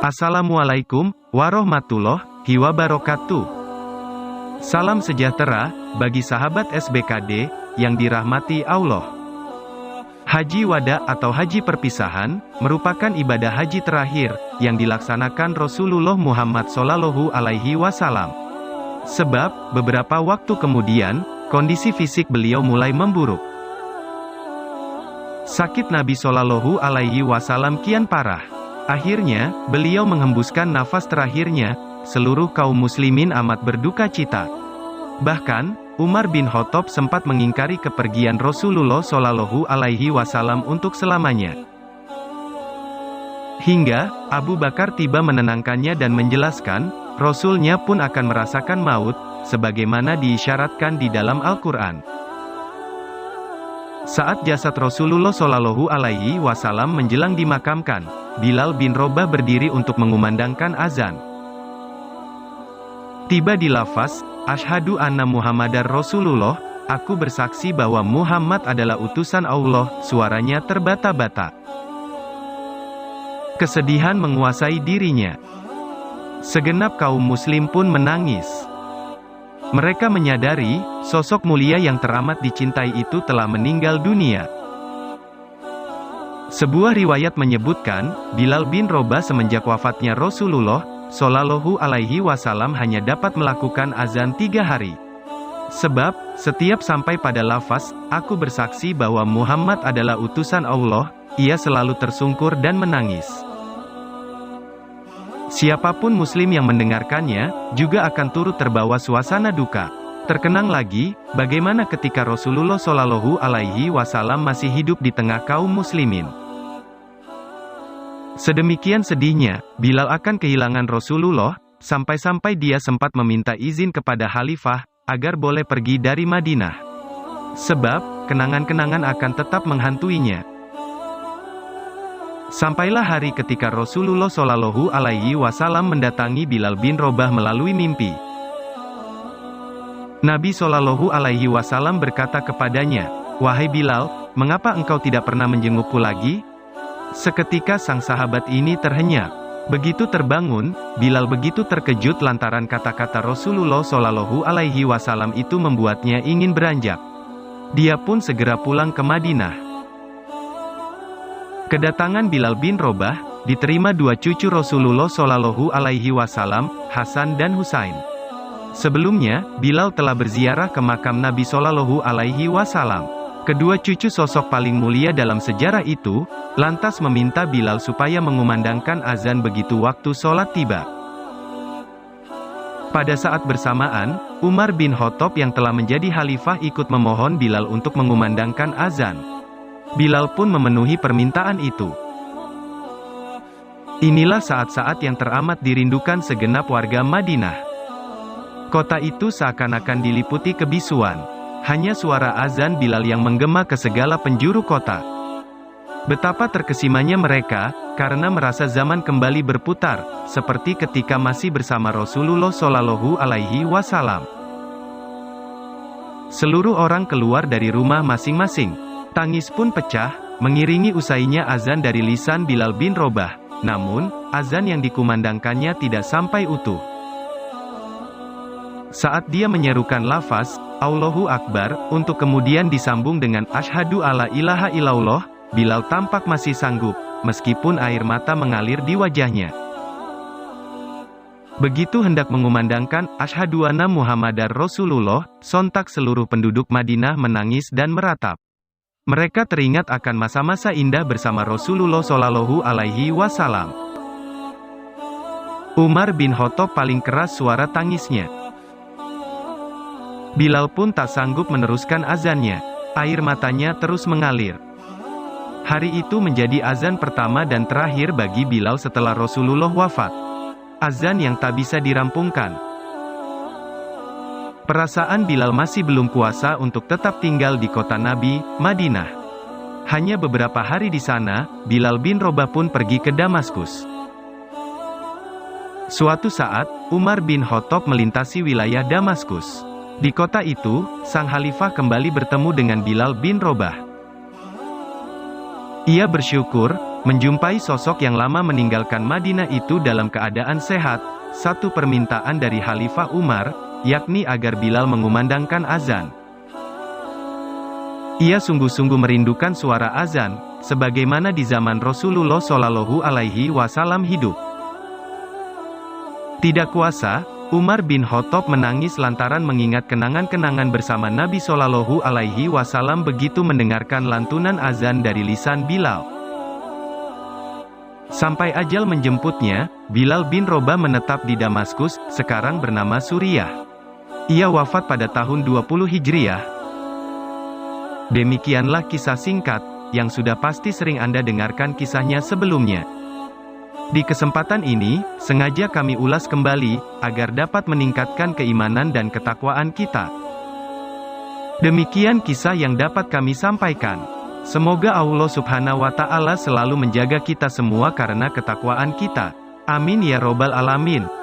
Assalamualaikum warahmatullahi wabarakatuh. Salam sejahtera bagi sahabat SBKD yang dirahmati Allah. Haji Wada atau haji perpisahan merupakan ibadah haji terakhir yang dilaksanakan Rasulullah Muhammad SAW. Sebab beberapa waktu kemudian kondisi fisik beliau mulai memburuk. Sakit Nabi SAW kian parah. Akhirnya, beliau menghembuskan nafas terakhirnya. Seluruh kaum muslimin amat berduka cita. Bahkan, Umar bin Khattab sempat mengingkari kepergian Rasulullah SAW untuk selamanya. Hingga, Abu Bakar tiba menenangkannya dan menjelaskan, Rasulnya pun akan merasakan maut, sebagaimana diisyaratkan di dalam Al-Quran. Saat jasad Rasulullah SAW menjelang dimakamkan, Bilal bin Rabah berdiri untuk mengumandangkan azan. Tiba di lafaz, Asyhadu anna Muhammadar Rasulullah, aku bersaksi bahwa Muhammad adalah utusan Allah, suaranya terbata-bata. Kesedihan menguasai dirinya. Segenap kaum muslim pun menangis. Mereka menyadari, sosok mulia yang teramat dicintai itu telah meninggal dunia. Sebuah riwayat menyebutkan, Bilal bin Rabah semenjak wafatnya Rasulullah SAW hanya dapat melakukan azan 3 hari. Sebab, setiap sampai pada lafaz, aku bersaksi bahwa Muhammad adalah utusan Allah, ia selalu tersungkur dan menangis. Siapapun muslim yang mendengarkannya, juga akan turut terbawa suasana duka. Terkenang lagi, bagaimana ketika Rasulullah SAW masih hidup di tengah kaum muslimin. Sedemikian sedihnya, Bilal akan kehilangan Rasulullah, sampai-sampai dia sempat meminta izin kepada Khalifah, agar boleh pergi dari Madinah. Sebab, kenangan-kenangan akan tetap menghantuinya. Sampailah hari ketika Rasulullah SAW mendatangi Bilal bin Rabah melalui mimpi. Nabi SAW berkata kepadanya, "Wahai Bilal, mengapa engkau tidak pernah menjengukku lagi?" Seketika sang sahabat ini terhenyak. Begitu terbangun, Bilal begitu terkejut lantaran kata-kata Rasulullah SAW itu membuatnya ingin beranjak. Dia pun segera pulang ke Madinah. Kedatangan Bilal bin Rabah diterima dua cucu Rasulullah SAW, Hasan dan Husain. Sebelumnya, Bilal telah berziarah ke makam Nabi SAW. Kedua cucu sosok paling mulia dalam sejarah itu, lantas meminta Bilal supaya mengumandangkan azan begitu waktu sholat tiba. Pada saat bersamaan, Umar bin Khattab yang telah menjadi khalifah ikut memohon Bilal untuk mengumandangkan azan. Bilal pun memenuhi permintaan itu. Inilah saat-saat yang teramat dirindukan segenap warga Madinah. Kota itu seakan-akan diliputi kebisuan. Hanya suara azan Bilal yang menggema ke segala penjuru kota. Betapa terkesimanya mereka, karena merasa zaman kembali berputar, seperti ketika masih bersama Rasulullah SAW. Seluruh orang keluar dari rumah masing-masing. Tangis pun pecah, mengiringi usainya azan dari lisan Bilal bin Rabah. Namun, azan yang dikumandangkannya tidak sampai utuh. Saat dia menyerukan lafaz, Allahu Akbar, untuk kemudian disambung dengan Asyhadu alla ilaha illallah, Bilal tampak masih sanggup, meskipun air mata mengalir di wajahnya. Begitu hendak mengumandangkan Asyhadu anna Muhammadar Rasulullah, sontak seluruh penduduk Madinah menangis dan meratap. Mereka teringat akan masa-masa indah bersama Rasulullah SAW. Umar bin Khattab paling keras suara tangisnya. Bilal pun tak sanggup meneruskan azannya. Air matanya terus mengalir. Hari itu menjadi azan pertama dan terakhir bagi Bilal setelah Rasulullah wafat. Azan yang tak bisa dirampungkan. Perasaan Bilal masih belum kuasa untuk tetap tinggal di kota Nabi, Madinah. Hanya beberapa hari di sana, Bilal bin Rabah pun pergi ke Damaskus. Suatu saat, Umar bin Khattab melintasi wilayah Damaskus. Di kota itu, sang khalifah kembali bertemu dengan Bilal bin Rabah. Ia bersyukur, Menjumpai sosok yang lama meninggalkan Madinah itu dalam keadaan sehat, satu permintaan dari Khalifah Umar, yakni agar Bilal mengumandangkan azan. Ia sungguh-sungguh merindukan suara azan, sebagaimana di zaman Rasulullah Shallallahu Alaihi Wasallam hidup. Tidak kuasa, Umar bin Khattab menangis lantaran mengingat kenangan-kenangan bersama Nabi Shallallahu Alaihi Wasallam begitu mendengarkan lantunan azan dari lisan Bilal. Sampai ajal menjemputnya, Bilal bin Rabah menetap di Damaskus, sekarang bernama Suriah. Ia wafat pada tahun 20 Hijriah. Demikianlah kisah singkat, yang sudah pasti sering Anda dengarkan kisahnya sebelumnya. Di kesempatan ini, sengaja kami ulas kembali, agar dapat meningkatkan keimanan dan ketakwaan kita. Demikian kisah yang dapat kami sampaikan. Semoga Allah Subhanahu wa Ta'ala selalu menjaga kita semua karena ketakwaan kita. Amin ya Robbal Alamin.